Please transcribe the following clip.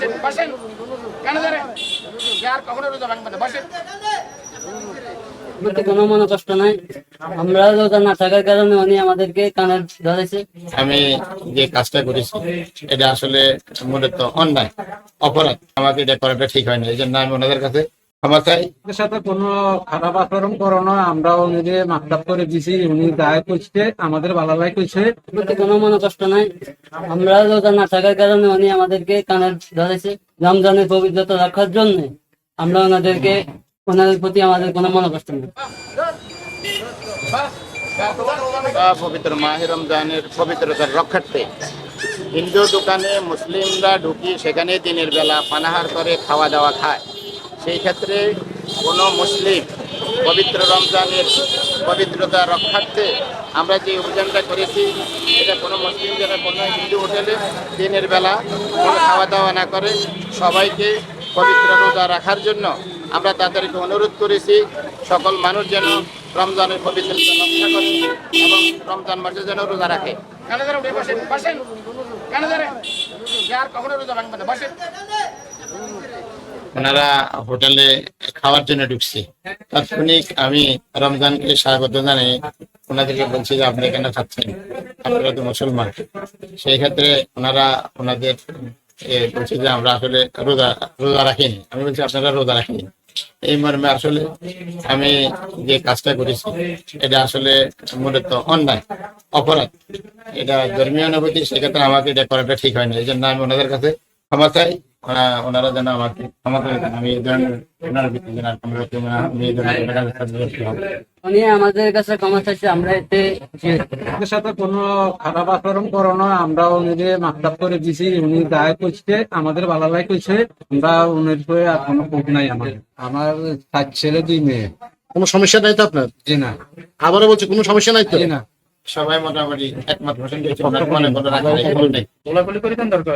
বসেন বসেন কেন ধরেন আর কখনো রোজা ভাঙবে না বসেন। আমাদের কোনো মনে কষ্ট নাই, আমরা রোজা না থাকার কারণে উনি আমাদেরকে কানে ধরেছে। আমি যে কাজটা করেছি এটা আসলে মূলত অন্যায়, অপরাধ। আমাকে এটা করাটা ঠিক হয় না, এই জন্য আমি ওনাদের কাছে ক্ষমা চাই। ওদের সাথে কোনো খারাপ আচরণ করো না, আমরা উনিকে মাফতাব করে দিছি, উনি দায় করছে, আমাদের ভালো লাই করছে। আমাদের কোনো মনে কষ্ট নাই, আমরা রোজা না থাকার কারণে উনি আমাদেরকে কানে ধরেছে। রমজানের পবিত্রতা রক্ষার জন্য আমরা ওনাদের প্রতি আমাদের কোনো মনে কষ্ট নেই। পবিত্র মাহে রমজানের পবিত্রতার রক্ষার্থে হিন্দু দোকানে মুসলিমরা ঢুকি, সেখানে দিনের বেলা পানাহার করে খাওয়া দাওয়া খায়। সেই ক্ষেত্রে কোনো মুসলিম পবিত্র রমজানের পবিত্রতা রক্ষার্থে আমরা যে অভিযানটা করেছি, এটা কোনো মুসলিম যেন কোনো হিন্দু হোটেলে দিনের বেলা কোনো খাওয়া দাওয়া না করে, সবাইকে পবিত্র রোজা রাখার জন্য আমরা তাদেরকে অনুরোধ করেছি। সকল মানুষ যেন রমজানের পবিত্রতা রক্ষা করে এবং রমজান মাসে যেন রোজা রাখে। কেন ধরে উঠে বসেন বসেন কেন ধরেন আর কখনো রোজা ভাঙবে না বসেন। ওনারা হোটেলে খাওয়ার জন্য ঢুকছে, তাৎক্ষণিক আমি রমজানকে স্বাগত জানাই। ওনাদেরকে বলছি যে আপনি এখানে খাচ্ছেন, আপনারা তো মুসলমান। সেই ক্ষেত্রে ওনারা ওনাদের বলছে যে আমরা আসলে রোজা রাখিনি। আমি বলছি আপনারা রোজা রাখিনি। এই মর্মে আসলে আমি যে কাজটা করেছি এটা আসলে মূলত অন্যায়, অপরাধ। এটা ধর্মীয় অনুভূতি, সেক্ষেত্রে আমাকে এটা করাটা ঠিক হয় না, এই জন্য আমি ওনাদের কাছে ক্ষমা চাই। ওনারা যেন আমাকে ক্ষমা করে দেন। আমি এই ধরনের উনি আমাদের কাছে ক্ষমা চাইছে, আমরা এতে ওদের সাথে কোনো খারাপ আচরণ করো না, আমরা উনিকে মাফতাব করে দিছি, উনি দায় করছে, আমাদের ভালো লাই করছে। আমরা উনির হয়ে আর কোনো ক্ষোভ নাই। আমার 7 ছেলে 2 মেয়ে। কোনো সমস্যা নাই তো আপনার? জি না। আবারও বলছি, কোনো সমস্যা নাই তো? জি না। সবাই মোটামুটি একমত পোষণ করেছে। ওনার মনে কোনো রাগ নেই, কোনো নেই। গোলাগুলি করে দরকার